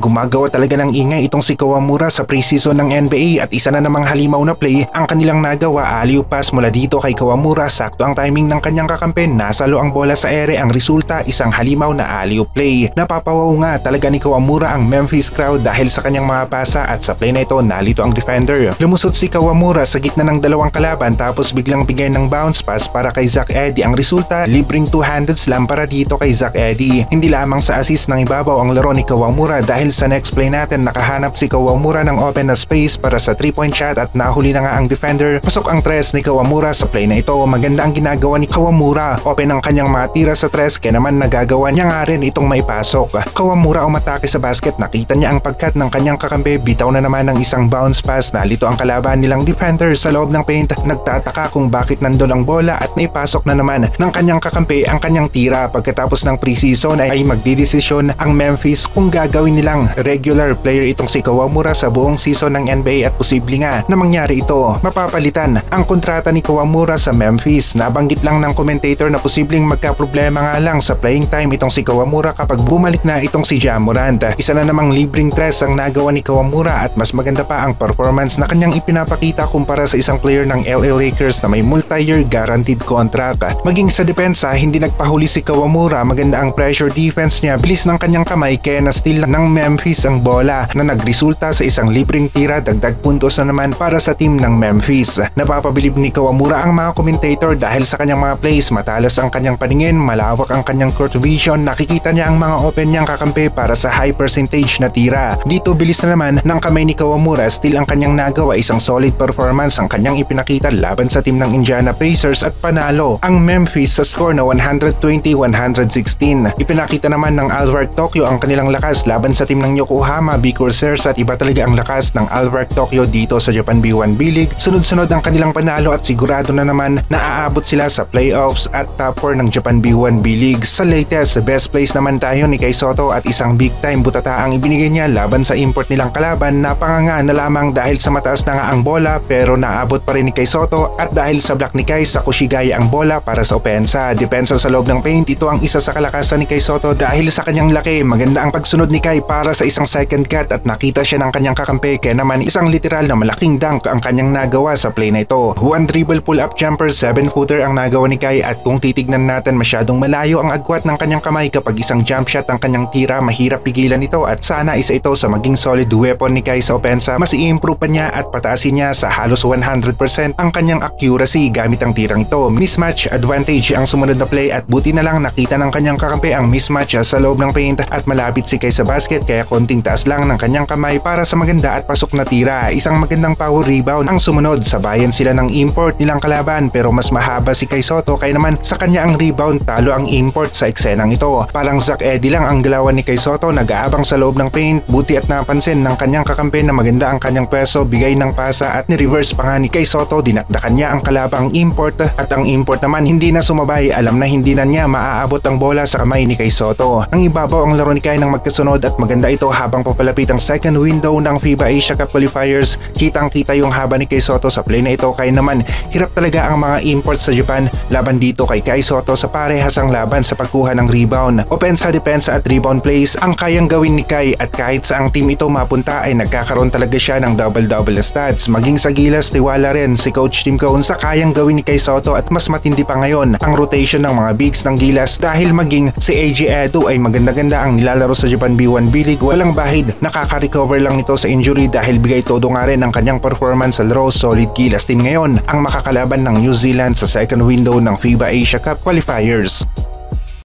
Gumagawa talaga ng ingay itong si Kawamura sa preseason ng NBA at isa na namang halimaw na play ang kanilang nagawa. Alley-oop pass mula dito kay Kawamura, sakto ang timing ng kanyang kakampi, nasalo ang bola sa ere, ang resulta isang halimaw na alley-oop play. Napapawaw nga talaga ni Kawamura ang Memphis crowd dahil sa kanyang mga pasa at sa play na ito nalito ang defender. Lumusot si Kawamura sa gitna ng dalawang kalaban tapos biglang bigay ng bounce pass para kay Zach Edey. Ang resulta libreng two-handed slam para dito kay Zach Edey. Hindi lamang sa assist ng ibabaw ang laro ni Kawamura dahil sa next play natin nakahanap si Kawamura ng open na space para sa 3-point shot at nahuli na nga ang defender. Pasok ang tres ni Kawamura sa play na ito. Maganda ang ginagawa ni Kawamura. Open ang kanyang mga tira sa tres kaya naman nagagawa niya nga rin itong maipasok. Kawamura umatake sa basket, nakita niya ang pagkat ng kanyang kakampi, bitaw na naman ng isang bounce pass, nalito ang kalaban nilang defender sa loob ng paint. Nagtataka kung bakit nandun ang bola at naipasok na naman ng kanyang kakampi ang kanyang tira. Pagkatapos ng preseason ay magdidesisyon ang Memphis kung gagawin nilang regular player itong si Kawamura sa buong season ng NBA at posible nga na mangyari ito. Mapapalitan ang kontrata ni Kawamura sa Memphis. Nabanggit lang ng commentator na posibleng magkaproblema nga lang sa playing time itong si Kawamura kapag bumalik na itong si Ja Morant. Isa na namang libreng tres ang nagawa ni Kawamura at mas maganda pa ang performance na kanyang ipinapakita kumpara sa isang player ng LA Lakers na may multi-year guaranteed contract. Maging sa depensa, hindi nagpahuli si Kawamura. Maganda ang pressure defense niya, bilis ng kanyang kamay kaya na-steal ng Memphis ang bola na nagresulta sa isang libreng tira. Dagdag puntos na naman para sa team ng Memphis. Napapabilib ni Kawamura ang mga commentator dahil sa kanyang mga plays. Matalas ang kanyang paningin, malawak ang kanyang court vision, nakikita niya ang mga open niyang kakampi para sa high percentage na tira. Dito bilis na naman ng kamay ni Kawamura, still ang kanyang nagawa, isang solid performance ang kanyang ipinakita laban sa team ng Indiana Pacers at panalo ang Memphis sa score na 120-116. Ipinakita naman ng Alvark Tokyo ang kanilang lakas laban sa team ng Yokohama B Corsairs at iba talaga ang lakas ng Alvark Tokyo dito sa Japan B1 B-League. Sunod-sunod ang kanilang panalo at sigurado na naman na aabot sila sa playoffs at top 4 ng Japan B1 B-League. Sa latest, best place naman tayo ni Kai Sotto at isang big time butata ang ibinigay niya laban sa import nilang kalaban. Napanganga na lamang dahil sa mataas na nga ang bola pero naabot pa rin ni Kai Sotto at dahil sa block ni Kai, sa Kushigaya ang bola para sa opensa. Depensa sa loob ng paint, ito ang isa sa kalakasan ni Kai Sotto dahil sa kanyang laki. Maganda ang pagsunod ni Kai para sa isang second cut at nakita siya ng kanyang kakampi kaya naman isang literal na malaking dunk ang kanyang nagawa sa play na ito. One dribble pull-up jumper, 7-footer ang nagawa ni Kai at kung titignan natin masyadong malayo ang agwat ng kanyang kamay kapag isang jump shot ang kanyang tira, mahirap pigilan ito at sana isa ito sa maging solid weapon ni Kai sa opensa. Mas i-improve pa niya at pataasin niya sa halos 100% ang kanyang accuracy gamit ang tirang ito. Mismatch advantage ang sumunod na play at buti na lang nakita ng kanyang kakampi ang mismatch sa loob ng paint at malapit si Kai sa basket kaya konting taas lang ng kanyang kamay para sa maganda at pasok na tira. Isang magandang power rebound ang sumunod. Sabayan sila ng import nilang kalaban pero mas mahaba si Kai Sotto kaya naman sa kanya ang rebound, talo ang import sa eksenang ito. Parang Zach Edey lang ang galawan ni Kai Sotto, nag-aabang sa loob ng paint, buti at napansin ng kanyang kakampi na maganda ang kanyang pwesto, bigay ng pasa at ni-reverse pa nga ni Kai Sotto, dinakdakan niya ang kalabang import at ang import naman hindi na sumabay, alam na hindi na niya maaabot ang bola sa kamay ni Kai Sotto. Nang ibabaw ang laro ni Kai ng magkasunod at maganda ito habang papalapit ang second window ng FIBA Asia Cup Qualifiers. Kitang-kita yung haba ni Kai Sotto sa play na ito kaya naman hirap talaga ang mga imports sa Japan laban dito kay Kai Sotto sa parehas ang laban sa pagkuha ng rebound. Opensa, depensa at rebound plays ang kayang gawin ni Kai at kahit sa ang team ito mapunta ay nagkakaroon talaga siya ng double-double stats. Maging sa Gilas, tiwala rin si Coach Tim Cone sa kayang gawin ni Kai Sotto at mas matindi pa ngayon ang rotation ng mga bigs ng Gilas dahil maging si AJ Edu ay maganda-ganda ang nilalaro sa Japan B1 B-League. Walang bahid, nakaka-recover lang nito sa injury dahil bigay todo nga rin ang kanyang performance sa laro. Solid Gilas team ngayon ang makakalaban ng New Zealand sa second window ng FIBA Asia Cup Qualifiers.